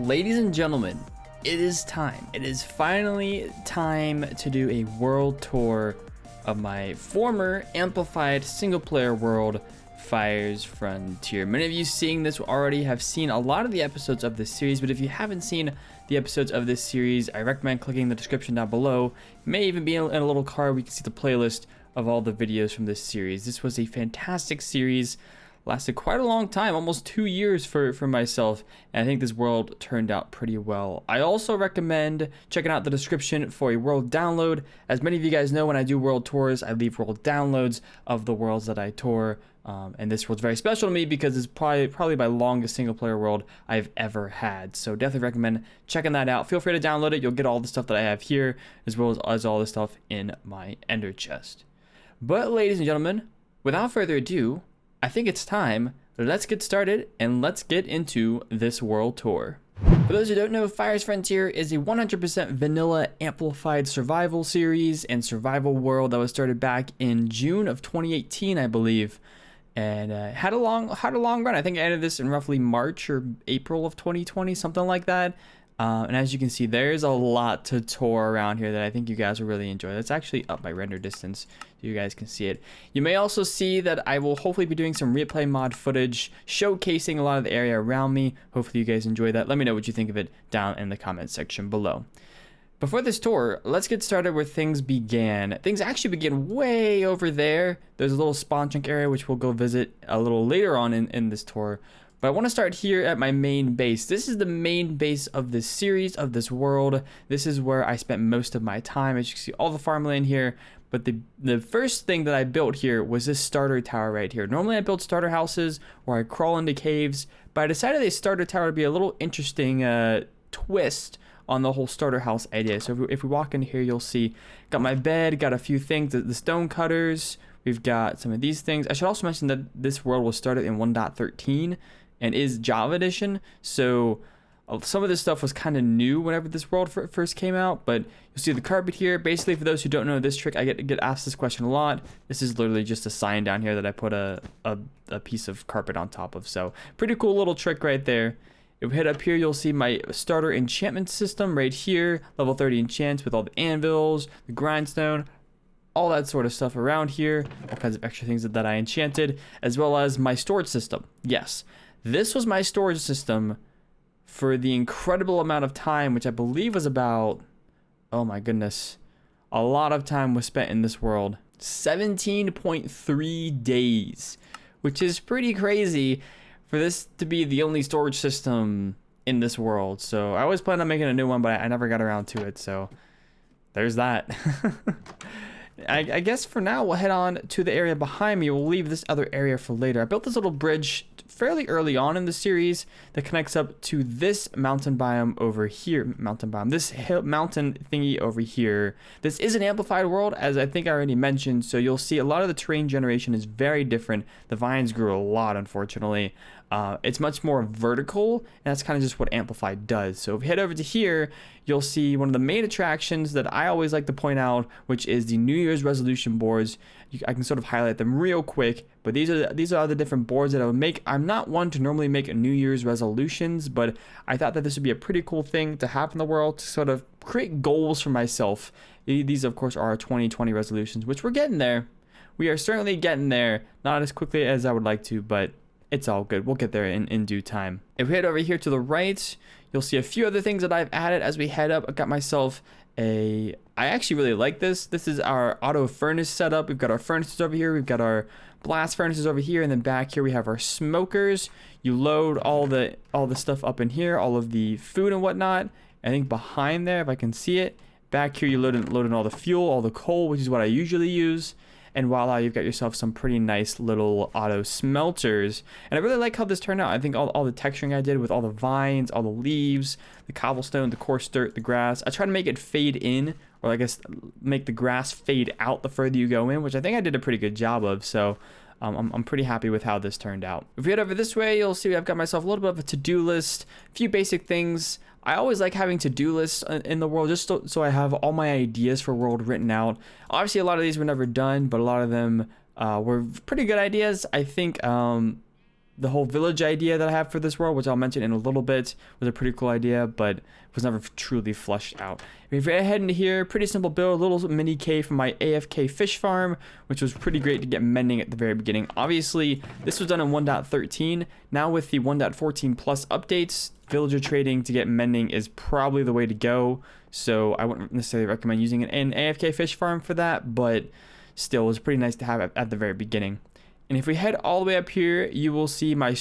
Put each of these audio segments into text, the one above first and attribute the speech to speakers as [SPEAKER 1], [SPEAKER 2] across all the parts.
[SPEAKER 1] Ladies and gentlemen, it is time. It is finally time to do a world tour of my former amplified single player world, WhiteFyr's Frontier. Many of you seeing this already have seen a lot of the episodes of this series, but if you haven't seen the episodes of this series, I recommend clicking the description down below. It may even be in a little card where you can see the playlist of all the videos from this series. This was a fantastic series. Lasted quite a long time, almost 2 years for myself, and I think this world turned out pretty well. I also recommend checking out the description for a world download. As many of you guys know, when I do world tours, I leave world downloads of the worlds that I tour, and this world's very special to me because it's probably my longest single player world I've ever had. So definitely recommend checking that out. Feel free to download it. You'll get all the stuff that I have here, as well as all the stuff in my ender chest. But ladies and gentlemen, without further ado, I think it's time. Let's get started and let's get into this world tour. For those who don't know, WhiteFyr's Frontier is a 100% vanilla amplified survival series and survival world that was started back in June of 2018, I believe, and had a long run. I think I ended this in roughly March or April of 2020, something like that. And as you can see, there's a lot to tour around here that I think you guys will really enjoy. That's actually up by render distance, so you guys can see it. You may also see that I will hopefully be doing some replay mod footage showcasing a lot of the area around me. Hopefully you guys enjoy that. Let me know what you think of it down in the comment section below. Before this tour, let's get started where things began. Things actually begin way over there. There's a little spawn chunk area which we'll go visit a little later on in this tour. But I want to start here at my main base. This is the main base of this series, of this world. This is where I spent most of my time. As you can see, all the farmland here. But the first thing that I built here was this starter tower right here. Normally I build starter houses or I crawl into caves, but I decided a starter tower would be a little interesting twist on the whole starter house idea. So if we walk in here, you'll see, got my bed, got a few things, the stone cutters. We've got some of these things. I should also mention that this world was started in 1.13. and is Java edition, so some of this stuff was kind of new whenever this world first came out. But you'll see the carpet here. Basically, for those who don't know this trick, I get asked this question a lot. This is literally just a sign down here that I put a piece of carpet on top of. So pretty cool little trick right there. If we head up here, you'll see my starter enchantment system right here, level 30 enchants with all the anvils, the grindstone, all that sort of stuff around here, all kinds of extra things that I enchanted, as well as my storage system. Yes. This was my storage system for the incredible amount of time, which I believe was about, oh my goodness, a lot of time was spent in this world. 17.3 days, which is pretty crazy for this to be the only storage system in this world. So I always planned on making a new one, but I never got around to it. So there's that. I guess for now, we'll head on to the area behind me. We'll leave this other area for later. I built this little bridge fairly early on in the series that connects up to this mountain biome over here. This mountain thingy over here. This is an amplified world, as I think I already mentioned, so you'll see a lot of the terrain generation is very different. The vines grew a lot, unfortunately. It's much more vertical, and that's kind of just what amplified does. So if we head over to here, you'll see one of the main attractions that I always like to point out, which is the New Year's resolution boards. I can sort of highlight them real quick, but these are the different boards that I would make. I'm not one to normally make New Year's resolutions, but I thought that this would be a pretty cool thing to have in the world to sort of create goals for myself. These, of course, are our 2020 resolutions, which we're getting there. We are certainly getting there, not as quickly as I would like to, but it's all good. We'll get there in due time. If we head over here to the right, you'll see a few other things that I've added as we head up. I got myself I actually really like this. This is our auto furnace setup. We've got our furnaces over here. We've got our blast furnaces over here. And then back here we have our smokers. You load all the stuff up in here, all of the food and whatnot. I think behind there, if I can see it, back here you load in all the fuel, all the coal, which is what I usually use. And voila, you've got yourself some pretty nice little auto smelters. And I really like how this turned out. I think all the texturing I did with all the vines, all the leaves, the cobblestone, the coarse dirt, the grass. I try to make it fade in, or I guess make the grass fade out the further you go in, which I think I did a pretty good job of. So I'm pretty happy with how this turned out. If we head over this way, you'll see I've got myself a little bit of a to-do list, a few basic things. I always like having to-do lists in the world just so I have all my ideas for world written out. Obviously, a lot of these were never done, but a lot of them were pretty good ideas. I think the whole village idea that I have for this world, which I'll mention in a little bit, was a pretty cool idea, but was never truly fleshed out. If we head into here, pretty simple build, a little mini cave from my AFK fish farm, which was pretty great to get mending at the very beginning. Obviously, this was done in 1.13. Now with the 1.14 plus updates, villager trading to get mending is probably the way to go. So I wouldn't necessarily recommend using an AFK fish farm for that, but still, it was pretty nice to have at the very beginning. And if we head all the way up here, you will see my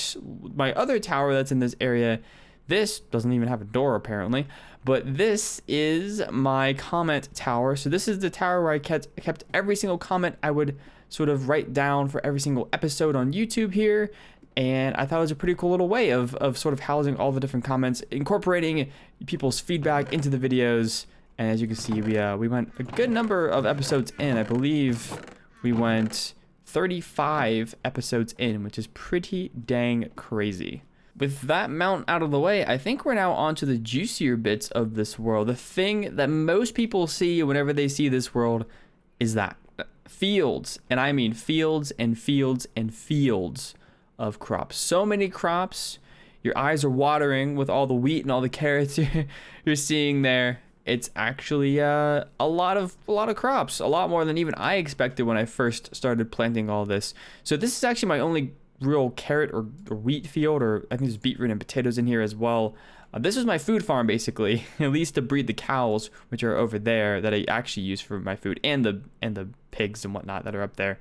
[SPEAKER 1] other tower that's in this area. This doesn't even have a door apparently, but this is my comment tower. So this is the tower where I kept every single comment I would sort of write down for every single episode on YouTube here. And I thought it was a pretty cool little way of sort of housing all the different comments, incorporating people's feedback into the videos. And as you can see, we went a good number of episodes in. I believe we went 35 episodes in, which is pretty dang crazy. With that mount out of the way, I think we're now on to the juicier bits of this world. The thing that most people see whenever they see this world is that fields, and I mean fields and fields and fields of crops. So many crops, your eyes are watering with all the wheat and all the carrots you're seeing there. It's actually a lot of crops, a lot more than even I expected when I first started planting all this. So this is actually my only real carrot or wheat field, or I think there's beetroot and potatoes in here as well. This was my food farm basically, at least to breed the cows, which are over there, that I actually use for my food, and the pigs and whatnot that are up there.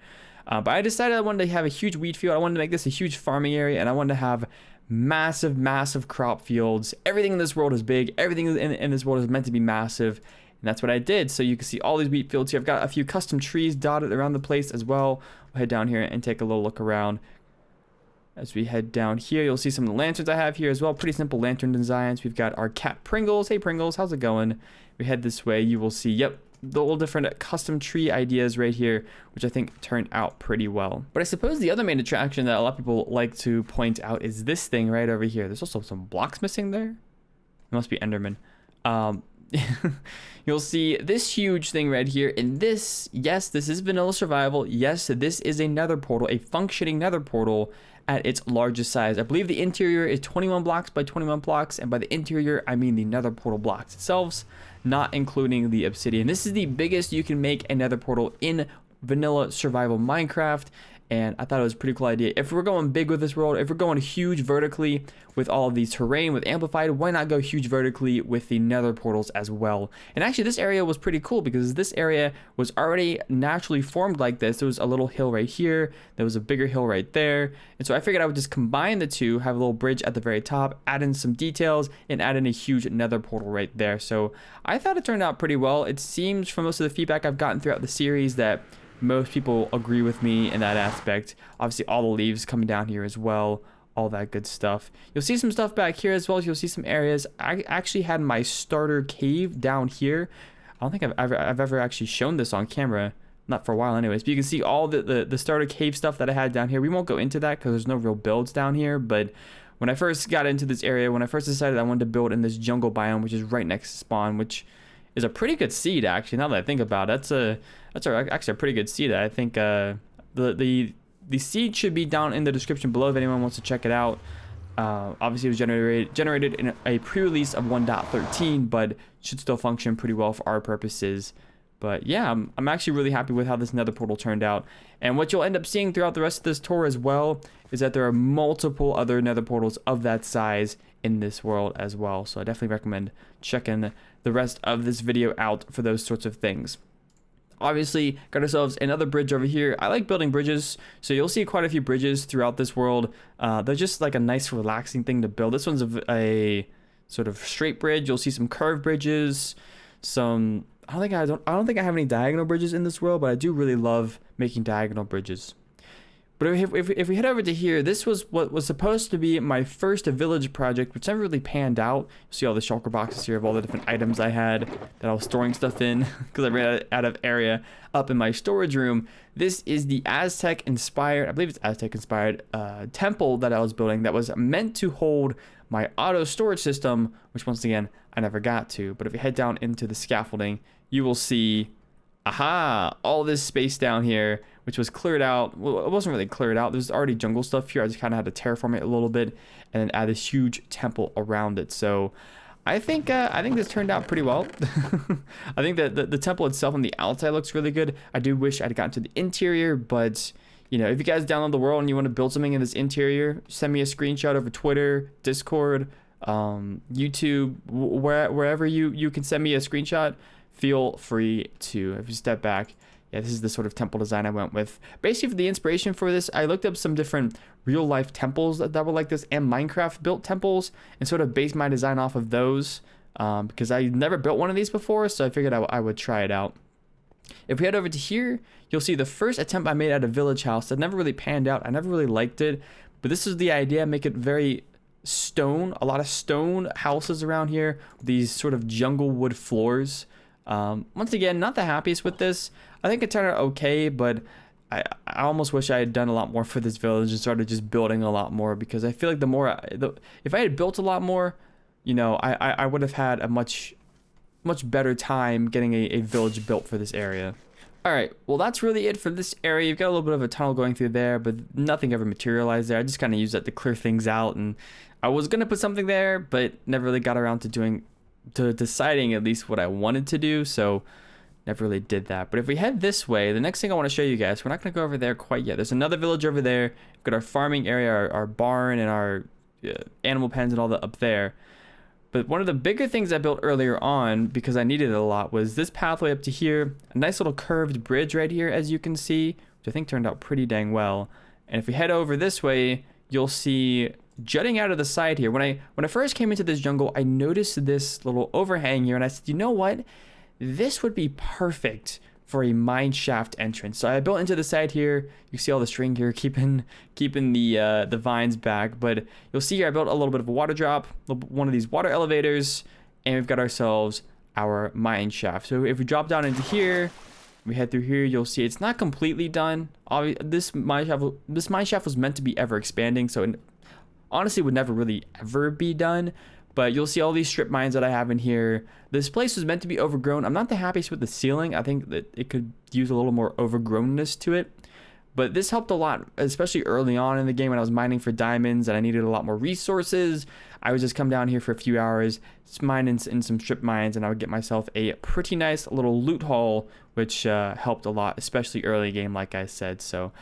[SPEAKER 1] But I decided I wanted to have a huge wheat field. I wanted to make this a huge farming area, and I wanted to have massive crop fields. Everything in this world is big. Everything in this world is meant to be massive, and that's what I did. So you can see all these wheat fields here. I've got a few custom trees dotted around the place as well. We'll head down here and take a little look around. As we head down here, you'll see some of the lanterns I have here as well. Pretty simple lantern designs. We've got our cat Pringles. Hey Pringles, how's it going? We head this way, you will see, yep, the little different custom tree ideas right here, which I think turned out pretty well. But I suppose the other main attraction that a lot of people like to point out is this thing right over here. There's also some blocks missing there. It must be Enderman. You'll see this huge thing right here, and this, yes, this is vanilla survival. Yes, this is a nether portal, a functioning nether portal at its largest size. I believe the interior is 21 blocks by 21 blocks, and by the interior, I mean the nether portal blocks themselves, not including the obsidian. This is the biggest you can make a nether portal in vanilla survival Minecraft, and I thought it was a pretty cool idea. If we're going big with this world, if we're going huge vertically with all of the terrain with amplified, why not go huge vertically with the nether portals as well? And actually this area was pretty cool because this area was already naturally formed like this. There was a little hill right here, there was a bigger hill right there, and so I figured I would just combine the two, have a little bridge at the very top, add in some details, and add in a huge nether portal right there. So I thought it turned out pretty well. It seems from most of the feedback I've gotten throughout the series that most people agree with me in that aspect. Obviously all the leaves coming down here as well, all that good stuff. You'll see some stuff back here as well. You'll see some areas. I actually had my starter cave down here. I don't think I've ever actually shown this on camera, not for a while anyways, but you can see all the starter cave stuff that I had down here. We won't go into that because there's no real builds down here, but when I first got into this area, when I first decided I wanted to build in this jungle biome, which is right next to spawn, which is a pretty good seed actually, now that I think about it. That's actually a pretty good seed. I think the seed should be down in the description below if anyone wants to check it out. Obviously it was generated in a pre-release of 1.13, but should still function pretty well for our purposes. But yeah, I'm actually really happy with how this nether portal turned out. And what you'll end up seeing throughout the rest of this tour as well is that there are multiple other nether portals of that size in this world as well. So I definitely recommend checking the rest of this video out for those sorts of things. Obviously, got ourselves another bridge over here. I like building bridges, so you'll see quite a few bridges throughout this world. They're just like a nice relaxing thing to build. This one's a sort of straight bridge. You'll see some curved bridges, some I don't think I have any diagonal bridges in this world, but I do really love making diagonal bridges. But if we head over to here, this was what was supposed to be my first village project, which never really panned out. You see all the shulker boxes here of all the different items I had that I was storing stuff in because I ran out of area up in my storage room. This is the Aztec inspired, I believe it's Aztec inspired temple that I was building that was meant to hold my auto storage system, which once again, I never got to. But if you head down into the scaffolding, you will see Aha, all this space down here, which was cleared out. Well, it wasn't really cleared out. There's already jungle stuff here. I just kind of had to terraform it a little bit and then add this huge temple around it. So I think this turned out pretty well. I think that the temple itself on the outside looks really good. I do wish I'd gotten to the interior, but you know, if you guys download the world and you want to build something in this interior, send me a screenshot over Twitter, Discord, YouTube, wherever you can send me a screenshot. Feel free to. If you step back, yeah, this is the sort of temple design I went with. Basically, for the inspiration for this, I looked up some different real-life temples that were like this and Minecraft-built temples and sort of based my design off of those because I never built one of these before, so I figured I would try it out. If we head over to here, you'll see the first attempt I made at a village house that never really panned out. I never really liked it, but this is the idea, make it very stone, a lot of stone houses around here, these sort of jungle wood floors. Once again, not the happiest with this. I think it turned out okay, but I almost wish I had done a lot more for this village and started just building a lot more, because I feel like if I had built a lot more, you know, I would have had a much better time getting a village built for this area. Alright, well that's really it for this area. You've got a little bit of a tunnel going through there, but nothing ever materialized there. I just kind of used that to clear things out, and I was going to put something there, but never really got around to deciding at least what I wanted to do, so never really did that. But if we head this way, the next thing I want to show you guys, we're not going to go over there quite yet. There's another village over there. We've got our farming area, our barn, and our animal pens and all that up there. But one of the bigger things I built earlier on, because I needed it a lot, was this pathway up to here. A nice little curved bridge right here, as you can see, which I think turned out pretty dang well. And if we head over this way, you'll see jutting out of the side here. When I first came into this jungle, I noticed this little overhang here, and I said, you know what? This would be perfect for a mine shaft entrance. So I built into the side here. You see all the string here, keeping the vines back. But you'll see here I built a little bit of a water drop, one of these water elevators, and we've got ourselves our mine shaft. So if we drop down into here, we head through here, you'll see it's not completely done. This mine shaft was meant to be ever expanding, so it honestly would never really ever be done. But you'll see all these strip mines that I have in here. This place was meant to be overgrown. I'm not the happiest with the ceiling. I think that it could use a little more overgrownness to it. But this helped a lot, especially early on in the game when I was mining for diamonds and I needed a lot more resources. I would just come down here for a few hours, mine in some strip mines, and I would get myself a pretty nice little loot haul, which helped a lot, especially early game, like I said. So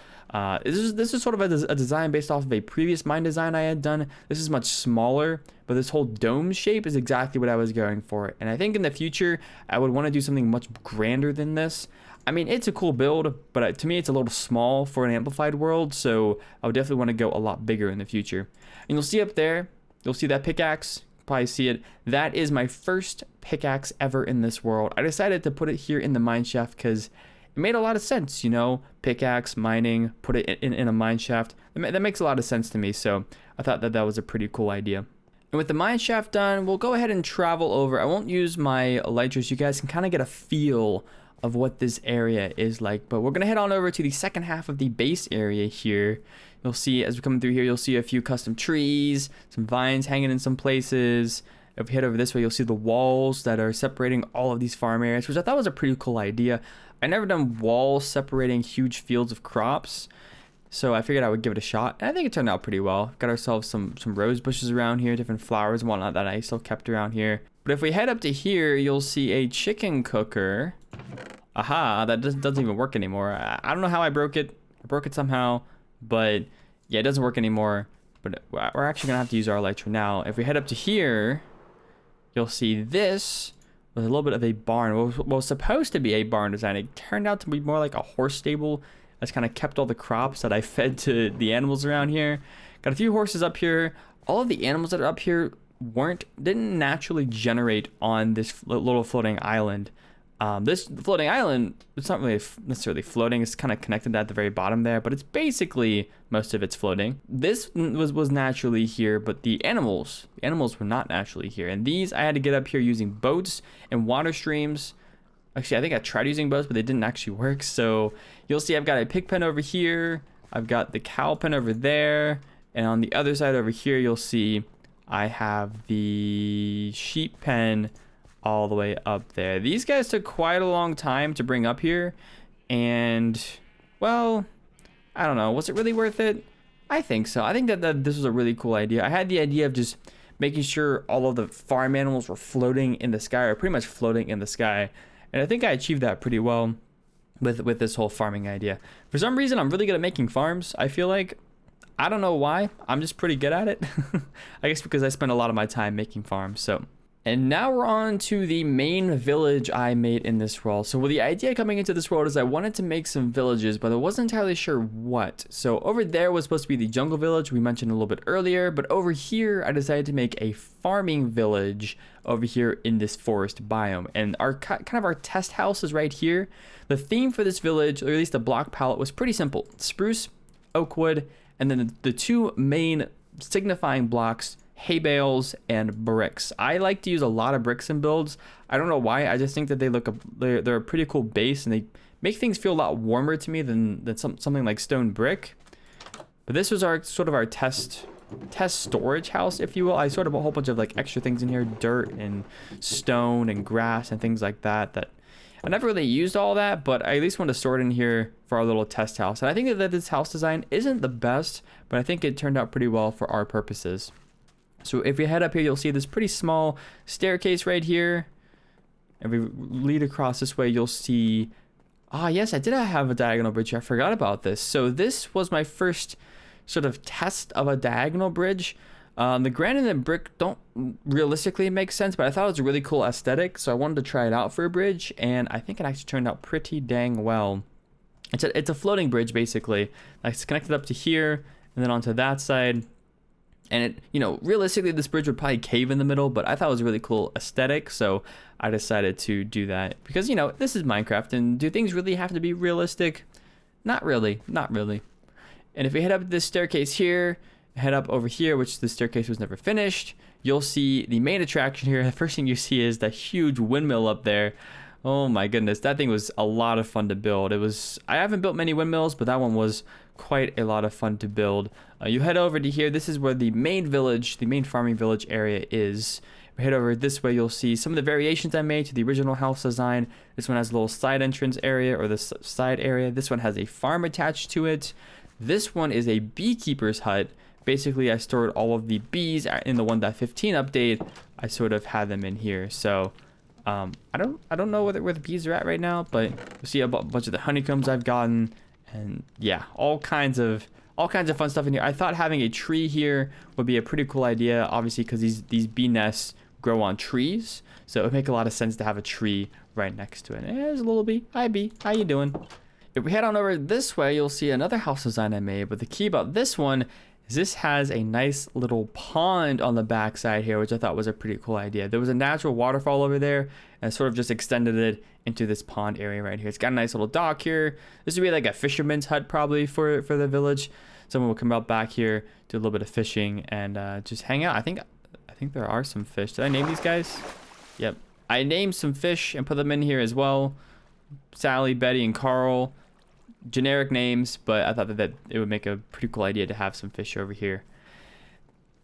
[SPEAKER 1] this is sort of a design based off of a previous mine design I had done. This is much smaller, but this whole dome shape is exactly what I was going for. And I think in the future, I would want to do something much grander than this. I mean, it's a cool build, but to me, it's a little small for an amplified world, so I would definitely want to go a lot bigger in the future. And you'll see up there, you'll see that pickaxe, probably see it. That is my first pickaxe ever in this world. I decided to put it here in the mine shaft because it made a lot of sense, you know, pickaxe, mining, put it in a mine shaft. That makes a lot of sense to me, so I thought that was a pretty cool idea. And with the mine shaft done, we'll go ahead and travel over. I won't use my elytras. You guys can kind of get a feel of what this area is like, but we're gonna head on over to the second half of the base area here. You'll see as we come through here, you'll see a few custom trees, some vines hanging in some places. If we head over this way, you'll see the walls that are separating all of these farm areas, which I thought was a pretty cool idea. I never done walls separating huge fields of crops, so I figured I would give it a shot, and I think it turned out pretty well. Got ourselves some rose bushes around here, different flowers and whatnot that I still kept around here. But if we head up to here, you'll see a chicken cooker. Aha, that doesn't even work anymore. I don't know how I broke it. I broke it somehow, but yeah, it doesn't work anymore. But we're actually gonna have to use our elytra now. If we head up to here, you'll see this was a little bit of a barn. What was supposed to be a barn design, it turned out to be more like a horse stable. That's kind of kept all the crops that I fed to the animals around here. Got a few horses up here. All of the animals that are up here didn't naturally generate on this little floating island. This floating island, it's not really necessarily floating. It's kind of connected at the very bottom there, but it's basically most of it's floating. This was naturally here, but the animals were not naturally here. And these I had to get up here using boats and water streams. Actually, I think I tried using boats, but they didn't actually work. So you'll see I've got a pig pen over here. I've got the cow pen over there. And on the other side over here, you'll see I have the sheep pen all the way up there. These guys took quite a long time to bring up here, and well, I don't know, was it really worth it? I think so. I think that this was a really cool idea. I had the idea of just making sure all of the farm animals were floating in the sky, or pretty much floating in the sky, and I think I achieved that pretty well with this whole farming idea. For some reason, I'm really good at making farms. I feel like, I don't know why, I'm just pretty good at it. I guess because I spend a lot of my time making farms. So, and now we're on to the main village I made in this world. So the idea coming into this world is I wanted to make some villages, but I wasn't entirely sure what. So over there was supposed to be the jungle village we mentioned a little bit earlier, but over here I decided to make a farming village over here in this forest biome. And our kind of our test house is right here. The theme for this village, or at least the block palette, was pretty simple: spruce, oak wood, and then the two main signifying blocks, hay bales and bricks. I like to use a lot of bricks in builds. I don't know why. I just think that they're a pretty cool base, and they make things feel a lot warmer to me than something like stone brick. But this was our sort of our test storage house, if you will. I sort of a whole bunch of like extra things in here, dirt and stone and grass and things like that I never really used all that, but I at least wanted to store it in here for our little test house. And I think that this house design isn't the best, but I think it turned out pretty well for our purposes. So if you head up here, you'll see this pretty small staircase right here. If we lead across this way, you'll see, yes, I did have a diagonal bridge. I forgot about this. So this was my first sort of test of a diagonal bridge. The granite and brick don't realistically make sense, but I thought it was a really cool aesthetic, so I wanted to try it out for a bridge, and I think it actually turned out pretty dang well. It's a floating bridge, basically. It's connected up to here, and then onto that side. And it, you know, realistically, this bridge would probably cave in the middle, but I thought it was a really cool aesthetic, so I decided to do that. Because, you know, this is Minecraft, and do things really have to be realistic? Not really, not really. And if we head up this staircase here, head up over here, which the staircase was never finished, you'll see the main attraction here. The first thing you see is the huge windmill up there. Oh my goodness, that thing was a lot of fun to build. I haven't built many windmills, but that one was quite a lot of fun to build. You head over to here. This is where the main village, the main farming village area is. We head over this way, you'll see some of the variations I made to the original house design. This one has a little side entrance area, or the side area. This one has a farm attached to it. This one is a beekeeper's hut. Basically, I stored all of the bees in the 1.15 update. I sort of had them in here. So I don't know where the bees are at right now, but you'll see a bunch of the honeycombs I've gotten, and yeah, all kinds of fun stuff in here. I thought having a tree here would be a pretty cool idea, obviously, because these bee nests grow on trees, so it would make a lot of sense to have a tree right next to it. And there's a little bee. Hi bee, how you doing? If we head on over this way, you'll see another house design I made, but the key about this one is this has a nice little pond on the back side here, which I thought was a pretty cool idea. There was a natural waterfall over there, and I sort of just extended it into this pond area right here. It's got a nice little dock here. This would be like a fisherman's hut probably for the village. Someone will come out back here, do a little bit of fishing, and just hang out. I think there are some fish. Did I name these guys? Yep. I named some fish and put them in here as well. Sally, Betty, and Carl. Generic names, but I thought that it would make a pretty cool idea to have some fish over here.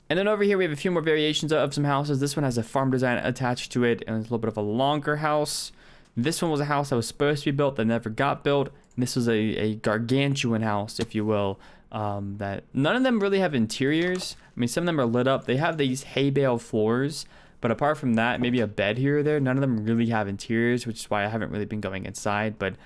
[SPEAKER 1] And then over here we have a few more variations of some houses. This one has a farm design attached to it, and it's a little bit of a longer house. This one was a house that was supposed to be built that never got built, and this was a gargantuan house, if you will. That none of them really have interiors. I mean, some of them are lit up. They have these hay bale floors, but apart from that, maybe a bed here or there, none of them really have interiors, which is why I haven't really been going inside. But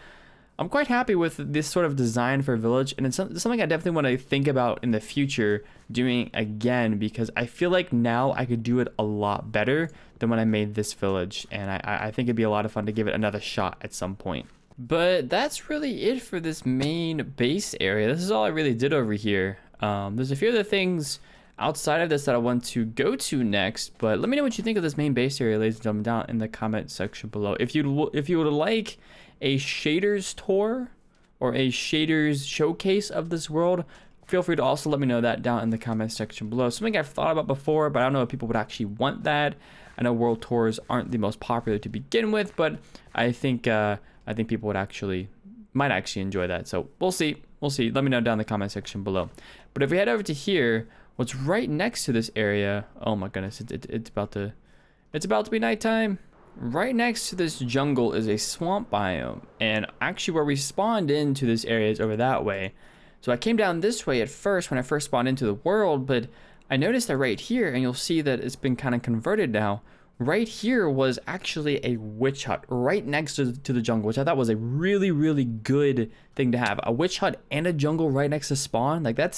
[SPEAKER 1] I'm quite happy with this sort of design for a village, and it's something I definitely want to think about in the future doing again, because I feel like now I could do it a lot better than when I made this village, and I think it'd be a lot of fun to give it another shot at some point. But that's really it for this main base area. This is all I really did over here. There's a few other things outside of this that I want to go to next, but let me know what you think of this main base area, ladies and gentlemen, down in the comment section below. If you would like a shaders tour or a shaders showcase of this world, feel free to also let me know that down in the comment section below. Something I've thought about before, but I don't know if people would actually want that. I know world tours aren't the most popular to begin with, but I think people might actually enjoy that. So we'll see. Let me know down in the comment section below. But if we head over to here, what's right next to this area? Oh my goodness, it's about to be nighttime. right next to this jungle is a swamp biome, and actually where we spawned into this area is over that way. So I came down this way at first when I first spawned into the world, but I noticed that right here, and you'll see that it's been kind of converted now, right here was actually a witch hut right next to the jungle, which I thought was a really, really good thing to have. A witch hut and a jungle right next to spawn, like that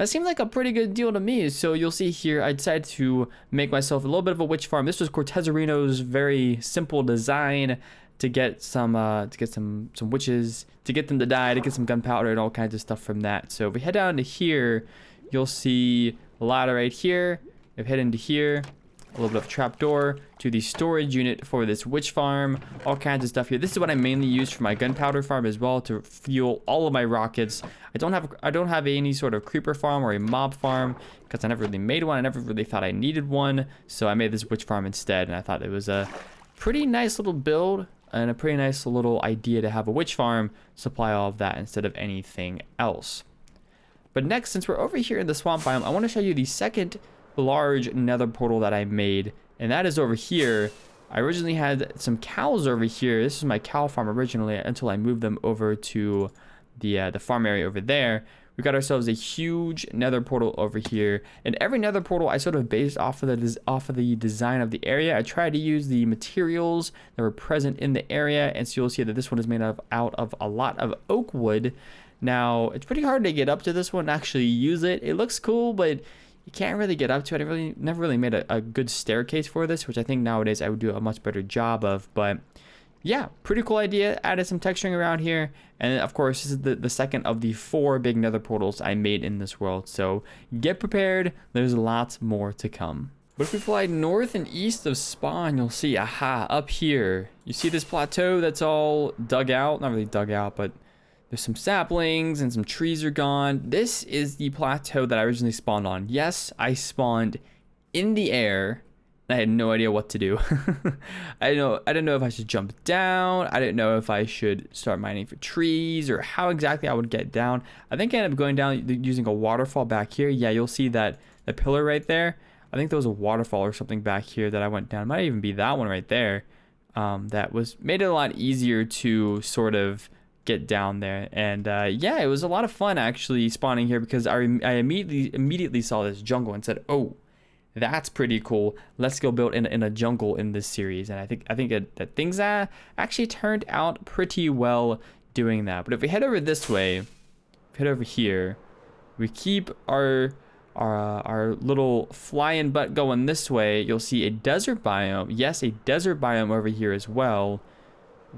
[SPEAKER 1] seemed like a pretty good deal to me. So you'll see here, I decided to make myself a little bit of a witch farm. This was Cortezarino's very simple design to get some witches, to get them to die, to get some gunpowder and all kinds of stuff from that. So if we head down to here, you'll see a ladder right here. If we head into here, a little bit of trapdoor to the storage unit for this witch farm, all kinds of stuff here. This is what I mainly use for my gunpowder farm as well, to fuel all of my rockets. I don't have any sort of creeper farm or a mob farm because I never really made one. I never really thought I needed one, so I made this witch farm instead, and I thought it was a pretty nice little build and a pretty nice little idea to have a witch farm supply all of that instead of anything else. But next, since we're over here in the swamp biome, I want to show you the second large nether portal that I made, and that is over here. I originally had some cows over here. This is my cow farm originally until I moved them over to the farm area over there. We got ourselves a huge nether portal over here, and every nether portal I sort of based off of the design of the area. I tried to use the materials that were present in the area, and so you'll see that this one is made out of a lot of oak wood. Now it's pretty hard to get up to this one and actually use it. It looks cool, but you can't really get up to it. I never really made a good staircase for this, which I think nowadays I would do a much better job of. But yeah, pretty cool idea. Added some texturing around here. And of course, this is the second of the 4 big nether portals I made in this world. So get prepared. There's lots more to come. But if we fly north and east of spawn, you'll see, aha, up here. You see this plateau that's all dug out? Not really dug out, but there's some saplings and some trees are gone. This is the plateau that I originally spawned on. Yes, I spawned in the air. I had no idea what to do. I didn't know if I should jump down. I didn't know if I should start mining for trees or how exactly I would get down. I think I ended up going down using a waterfall back here. Yeah, you'll see that the pillar right there. I think there was a waterfall or something back here that I went down. It might even be that one right there. That made it a lot easier to sort of get down there. And yeah, it was a lot of fun actually spawning here because I immediately saw this jungle and said, oh, that's pretty cool. Let's go build in a jungle in this series. And I think that things actually turned out pretty well doing that. But if we head over this way, head over here, we keep our little flying butt going this way, you'll see a desert biome. Yes, a desert biome over here as well.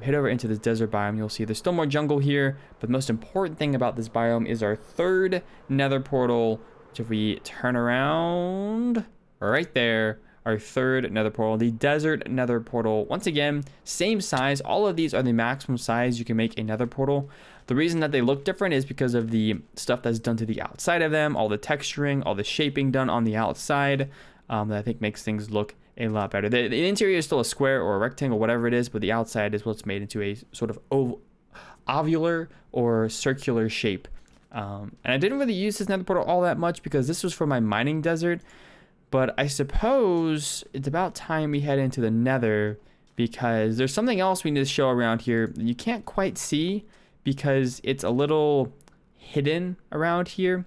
[SPEAKER 1] Head over into this desert biome, you'll see there's still more jungle here, but the most important thing about this biome is our third nether portal, which if we turn around right there, our third nether portal, the desert nether portal. Once again, same size. All of these are the maximum size you can make a nether portal. The reason that they look different is because of the stuff that's done to the outside of them, all the texturing, all the shaping done on the outside, that I think makes things look a lot better. The interior is still a square or a rectangle, whatever it is, but the outside is what's made into a sort of ovular or circular shape. And I didn't really use this nether portal all that much because this was for my mining desert, but I suppose it's about time we head into the nether because there's something else we need to show around here that you can't quite see because it's a little hidden around here.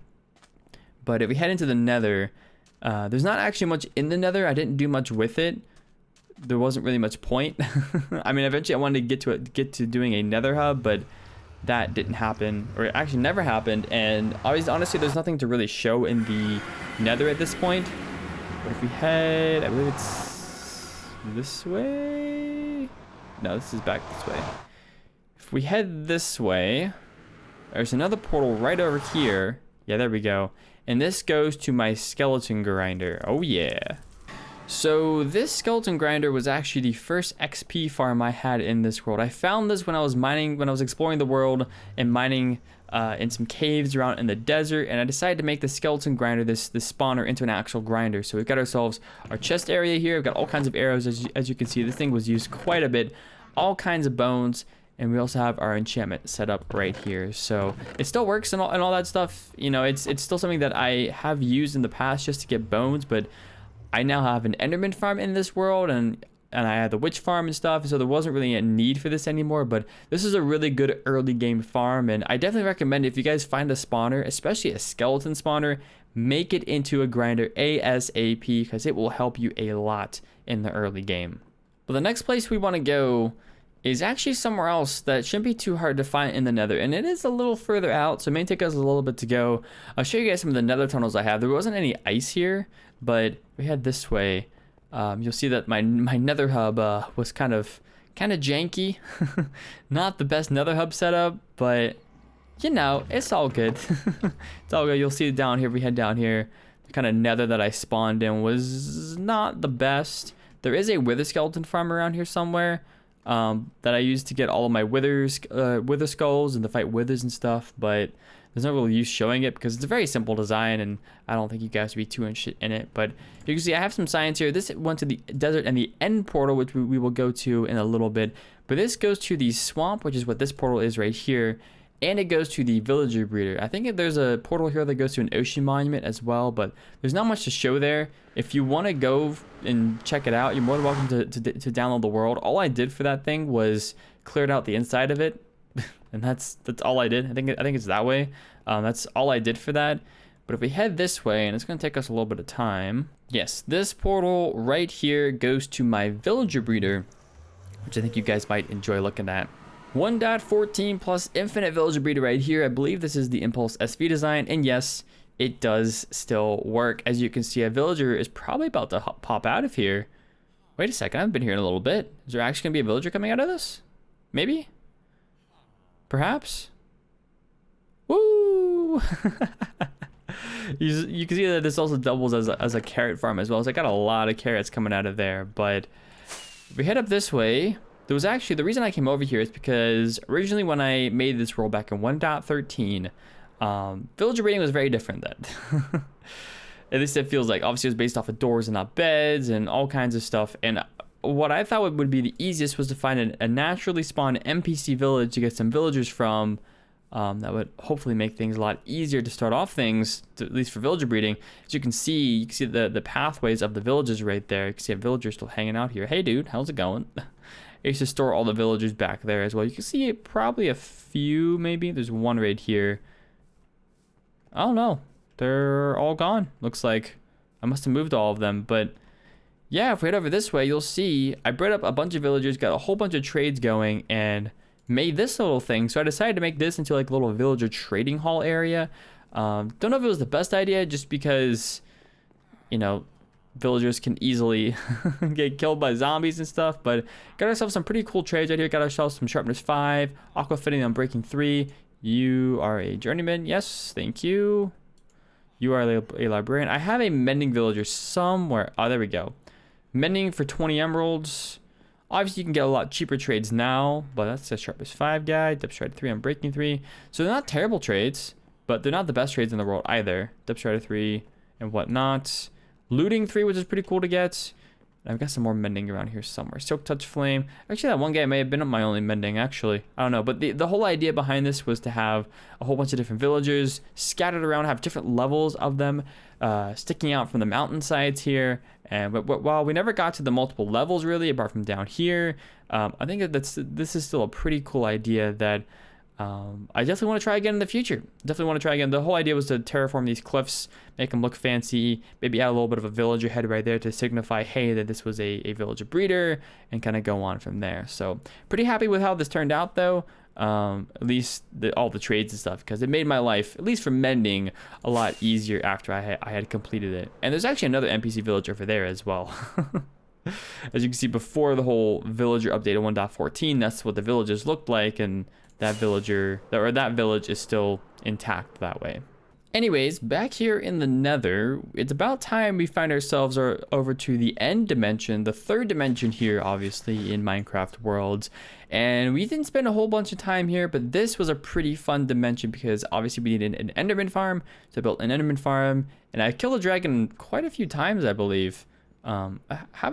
[SPEAKER 1] But if we head into the nether, there's not actually much in the nether. I didn't do much with it. There wasn't really much point. I mean, eventually I wanted to get to doing a nether hub, but that didn't happen, or it actually never happened. And honestly, there's nothing to really show in the nether at this point. But if we head, I believe it's this way. No, this is back this way. If we head this way, there's another portal right over here. Yeah, there we go. And this goes to my skeleton grinder. Oh yeah. So this skeleton grinder was actually the first XP farm I had in this world. I found this when I was exploring the world and mining in some caves around in the desert, and I decided to make the skeleton grinder, this spawner, into an actual grinder. So we've got ourselves our chest area here. We've got all kinds of arrows, as you can see. This thing was used quite a bit. All kinds of bones. And we also have our enchantment set up right here. So it still works and all that stuff. You know, it's still something that I have used in the past just to get bones, but I now have an Enderman farm in this world, and and I had the witch farm and stuff, so there wasn't really a need for this anymore. But this is a really good early game farm, and I definitely recommend if you guys find a spawner, especially a skeleton spawner, make it into a grinder ASAP, because it will help you a lot in the early game. But the next place we want to go is actually somewhere else that shouldn't be too hard to find in the Nether, and it is a little further out, so it may take us a little bit to go. I'll show you guys some of the Nether tunnels I have. There wasn't any ice here, but we head this way. You'll see that my Nether hub was kind of janky. Not the best Nether hub setup, but you know, it's all good. It's all good. You'll see it down here. We head down here. The kind of Nether that I spawned in was not the best. There is a wither skeleton farm around here somewhere that I used to get all of my wither skulls and to fight withers and stuff, but there's no real use showing it because it's a very simple design, and I don't think you guys would be too interested in it. But you can see I have some signs here. This went to the desert and the end portal, which we will go to in a little bit. But this goes to the swamp, which is what this portal is right here. And it goes to the villager breeder. I think there's a portal here that goes to an ocean monument as well, but there's not much to show there. If you want to go and check it out, you're more than welcome to download the world. All I did for that thing was cleared out the inside of it. And that's all I did. I think it's that way. That's all I did for that. But if we head this way, and it's going to take us a little bit of time. Yes, this portal right here goes to my villager breeder, which I think you guys might enjoy looking at. 1.14 plus infinite villager breeder right here. I believe this is the Impulse SV design, and yes, it does still work. As you can see, a villager is probably about to pop out of here. Wait a second, I haven't been here in a little bit. Is there actually going to be a villager coming out of this? Maybe? Perhaps? Woo! You can see that this also doubles as a carrot farm as well. So I got a lot of carrots coming out of there. But if we head up this way, there was actually, the reason I came over here is because originally when I made this world back in 1.13, villager breeding was very different then. At least it feels like. Obviously it was based off of doors and not beds and all kinds of stuff. And what I thought would be the easiest was to find a naturally spawned NPC village to get some villagers from. That would hopefully make things a lot easier to start off things, at least for villager breeding. As you can see the pathways of the villages right there. You can see a villager still hanging out here. Hey dude, how's it going? I used to store all the villagers back there as well. You can see probably a few, maybe. There's one right here. I don't know. They're all gone. Looks like I must have moved all of them. But yeah, if we head over this way, you'll see I bred up a bunch of villagers, got a whole bunch of trades going, and made this little thing. So I decided to make this into like a little villager trading hall area. Don't know if it was the best idea, just because, you know, villagers can easily get killed by zombies and stuff, but got ourselves some pretty cool trades right here. Got ourselves some sharpness 5, aqua fitting on breaking 3. You are a journeyman. Yes, thank you. You are a librarian. I have a mending villager somewhere. Oh, there we go. Mending for 20 emeralds. Obviously, you can get a lot cheaper trades now, but that's a sharpness 5 guy. Depth strider 3 on breaking 3. So they're not terrible trades, but they're not the best trades in the world either. Depth strider 3 and whatnot. Looting 3, which is pretty cool to get. I've got some more mending around here somewhere. Silk touch flame. Actually, that one guy may have been my only mending, actually. I don't know. But the whole idea behind this was to have a whole bunch of different villagers scattered around, have different levels of them sticking out from the mountainsides here. And but while we never got to the multiple levels, really, apart from down here, I think that this is still a pretty cool idea that I definitely want to try again in the future. Definitely want to try again. The whole idea was to terraform these cliffs, make them look fancy, maybe add a little bit of a villager head right there to signify, hey, that this was a villager breeder, and kind of go on from there. So pretty happy with how this turned out, though. At least all the trades and stuff, because it made my life, at least for mending, a lot easier after I had completed it. And there's actually another NPC village over there as well. As you can see, before the whole villager update of 1.14, that's what the villages looked like, and that village is still intact that way. Anyways, back here in the Nether, it's about time we find ourselves over to the end dimension, the third dimension here, obviously, in Minecraft worlds. And we didn't spend a whole bunch of time here, but this was a pretty fun dimension because obviously we needed an Enderman Farm. So I built an Enderman Farm, and I killed a dragon quite a few times, I believe. Have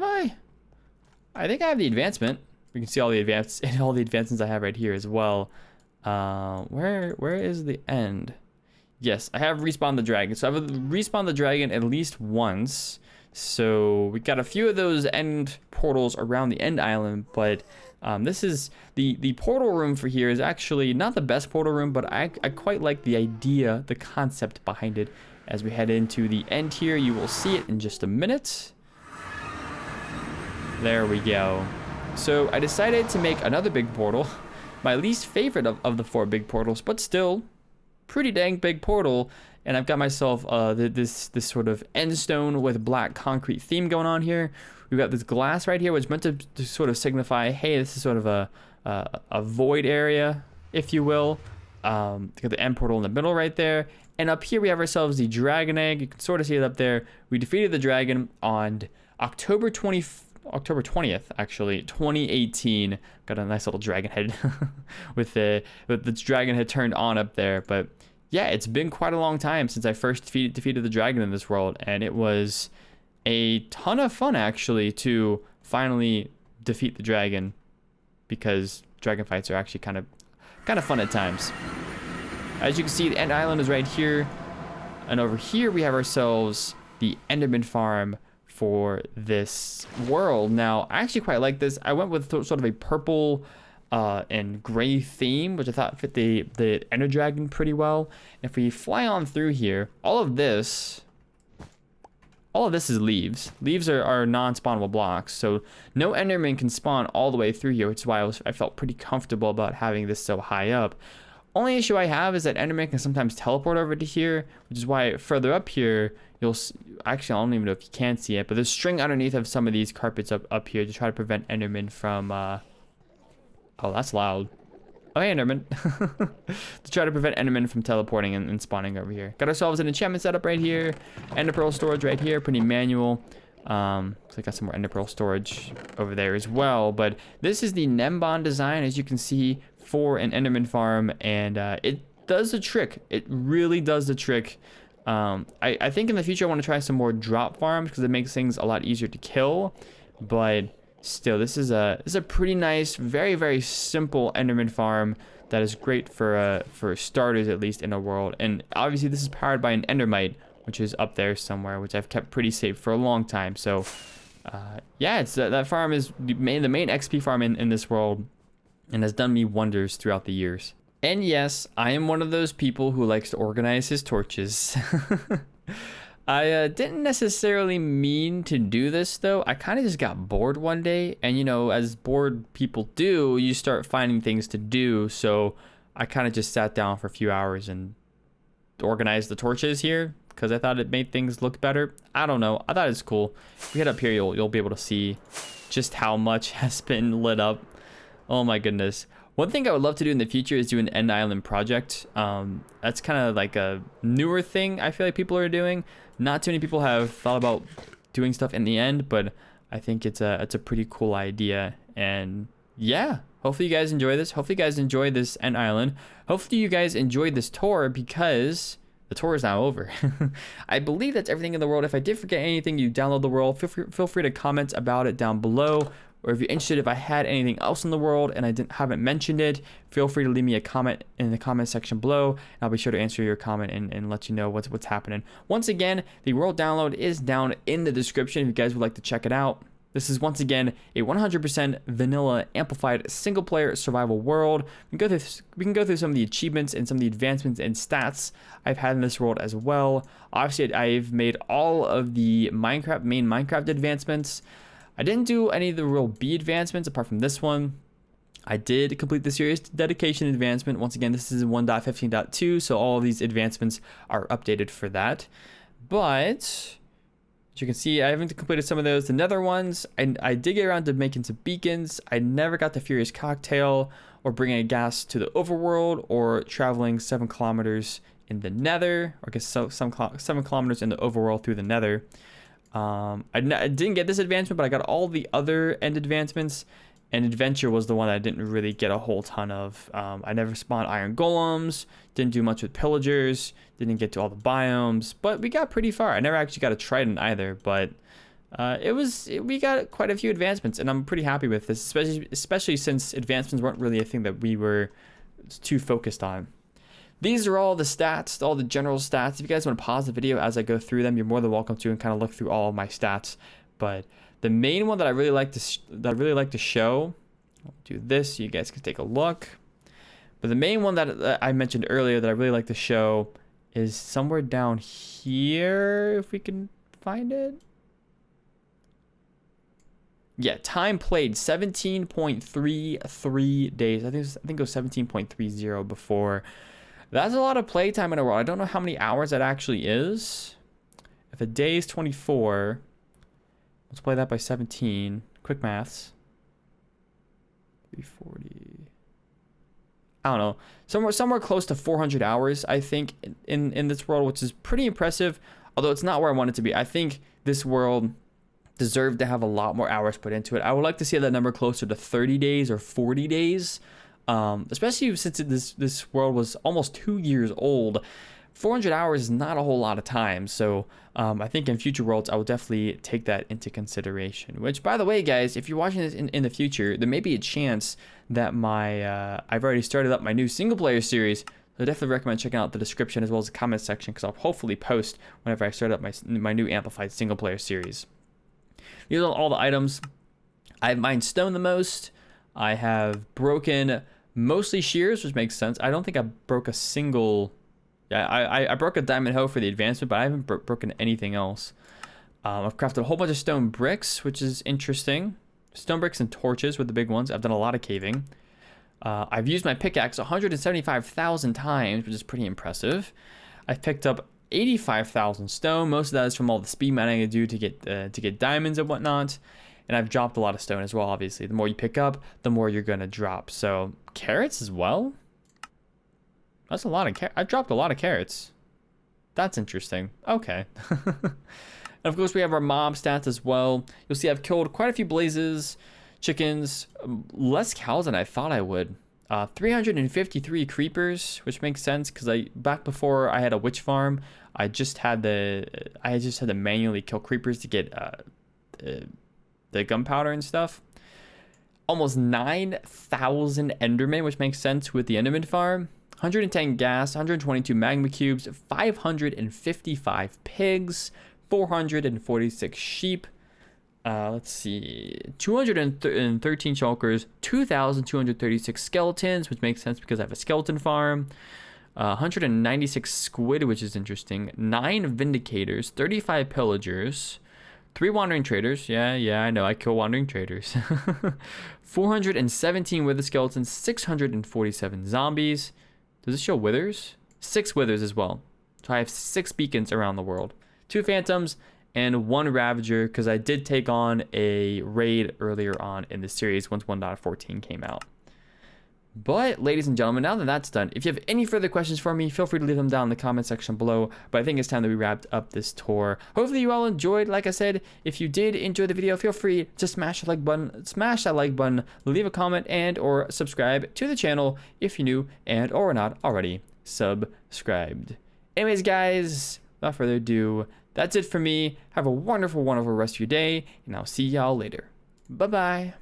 [SPEAKER 1] I? I think I have the advancement. We can see all the advancements I have right here as well. Where is the end? Yes, I have respawned the dragon. So I've respawned the dragon at least once. So we got a few of those end portals around the end island, but this is the portal room for here is actually not the best portal room, but I quite like the idea, the concept behind it. As we head into the end here, you will see it in just a minute. There we go. So I decided to make another big portal, my least favorite of the 4 big portals, but still pretty dang big portal. And I've got myself this sort of end stone with black concrete theme going on here. We've got this glass right here, which is meant to sort of signify, hey, this is sort of a void area, if you will. Got the end portal in the middle right there. And up here we have ourselves the dragon egg. You can sort of see it up there. We defeated the dragon on October 20th, actually, 2018. Got a nice little dragon head with the dragon head turned on up there. But yeah, it's been quite a long time since I first defeated the dragon in this world, and it was a ton of fun actually to finally defeat the dragon, because dragon fights are actually kind of fun at times. As you can see, the end island is right here, and over here we have ourselves the Enderman Farm for this world. Now, I actually quite like this. I went with sort of a purple and gray theme, which I thought fit the Ender Dragon pretty well. And if we fly on through here, all of this is leaves. Leaves are non-spawnable blocks, so no Enderman can spawn all the way through here, which is why I felt pretty comfortable about having this so high up. Only issue I have is that Enderman can sometimes teleport over to here, which is why further up here, actually, I don't even know if you can see it, but there's string underneath of some of these carpets up here to try to prevent Enderman from, oh, that's loud. Oh, hey, Enderman. To try to prevent Enderman from teleporting and spawning over here. Got ourselves an enchantment setup right here. Ender Pearl storage right here, pretty manual. So I got some more Ender Pearl storage over there as well. But this is the Nembon design, as you can see, for an Enderman farm. And it does the trick. It really does the trick. I think in the future I want to try some more drop farms because it makes things a lot easier to kill. But still, this is a pretty nice, very, very simple Enderman farm that is great for starters, at least in a world. And obviously this is powered by an Endermite, which is up there somewhere, which I've kept pretty safe for a long time. So yeah, it's that farm is the main XP farm in this world, and has done me wonders throughout the years. And yes, I am one of those people who likes to organize his torches. I didn't necessarily mean to do this, though. I kind of just got bored one day, and you know, as bored people do, you start finding things to do. So I kind of just sat down for a few hours and organized the torches here because I thought it made things look better. I don't know. I thought it's cool. If you head up here, you'll be able to see just how much has been lit up. Oh my goodness. One thing I would love to do in the future is do an end island project. That's kind of like a newer thing I feel like people are doing. Not too many people have thought about doing stuff in the end, but I think it's a pretty cool idea. And yeah, hopefully you guys enjoy this. Hopefully you guys enjoy this end island. Hopefully you guys enjoyed this tour, because the tour is now over. I believe that's everything in the world. If I did forget anything, you download the world. Feel free to comment about it down below. Or if you're interested, if I had anything else in the world and I haven't mentioned it, feel free to leave me a comment in the comment section below. And I'll be sure to answer your comment and let you know what's happening. Once again, the world download is down in the description if you guys would like to check it out. This is once again a 100% vanilla amplified single player survival world. We can go through some of the achievements and some of the advancements and stats I've had in this world as well. Obviously, I've made all of the main Minecraft advancements. I didn't do any of the real B advancements apart from this one. I did complete the serious dedication advancement. Once again, this is 1.15.2, so all of these advancements are updated for that. But as you can see, I haven't completed some of those. The nether ones, I did get around to making some beacons. I never got the Furious Cocktail, or bringing a gas to the overworld, or traveling 7 kilometers in the nether, or I guess 7 kilometers in the overworld through the nether. I didn't get this advancement, but I got all the other end advancements, and adventure was the one I didn't really get a whole ton of. I never spawned iron golems, didn't do much with pillagers, didn't get to all the biomes, but we got pretty far. I never actually got a trident either, but we got quite a few advancements, and I'm pretty happy with this, especially since advancements weren't really a thing that we were too focused on. these are all the stats, all the general stats. If you guys want to pause the video as I go through them, you're more than welcome to and kind of look through all of my stats. But the main one that I really like to show, I'll do this so you guys can take a look. But the main one that I mentioned earlier that I really like to show is somewhere down here, if we can find it. Yeah, time played 17.33 days. I think it was 17.30 before. That's a lot of play time in a world. I don't know how many hours that actually is. If a day is 24, let's play that by 17. Quick maths. 340. I don't know. Somewhere close to 400 hours, I think, in this world, which is pretty impressive. Although it's not where I want it to be. I think this world deserved to have a lot more hours put into it. I would like to see that number closer to 30 days or 40 days. Especially since this world was almost 2 years old. 400 hours is not a whole lot of time. So I think in future worlds, I will definitely take that into consideration. Which, by the way, guys, if you're watching this in the future, there may be a chance that I've already started up my new single player series. So I definitely recommend checking out the description as well as the comment section, because I'll hopefully post whenever I start up my new amplified single player series. These are all the items. I've mined stone the most. I have broken mostly shears, which makes sense. I don't think I broke a single... Yeah, I broke a diamond hoe for the advancement, but I haven't broken anything else. I've crafted a whole bunch of stone bricks, which is interesting. Stone bricks and torches were the big ones. I've done a lot of caving. I've used my pickaxe 175,000 times, which is pretty impressive. I've picked up 85,000 stone. Most of that is from all the speed mining I do to get diamonds and whatnot. And I've dropped a lot of stone as well, obviously. The more you pick up, the more you're going to drop. So, carrots as well? That's a lot of carrots. I've dropped a lot of carrots. That's interesting. Okay. And of course, we have our mob stats as well. You'll see I've killed quite a few blazes, chickens, less cows than I thought I would. 353 creepers, which makes sense because back before I had a witch farm, I just had to manually kill creepers to get the gunpowder and stuff. Almost 9,000 Endermen, which makes sense with the Enderman Farm. 110 gas, 122 magma cubes, 555 pigs, 446 sheep. Let's see, 213 shulkers, 2,236 skeletons, which makes sense because I have a skeleton farm. 196 squid, which is interesting. 9 vindicators, 35 pillagers, 3 wandering traders. Yeah, I know, I kill wandering traders. 417 wither skeletons, 647 zombies. Does it show withers? 6 withers as well. So I have 6 beacons around the world. 2 phantoms and 1 ravager, because I did take on a raid earlier on in the series once 1.14 came out. But, ladies and gentlemen, now that that's done, if you have any further questions for me, feel free to leave them down in the comment section below. But I think it's time that we wrapped up this tour. Hopefully you all enjoyed. Like I said, if you did enjoy the video, feel free to smash that like button, leave a comment, and or subscribe to the channel if you're new and or not already subscribed. Anyways, guys, without further ado, that's it for me. Have a wonderful, wonderful rest of your day, and I'll see y'all later. Bye-bye.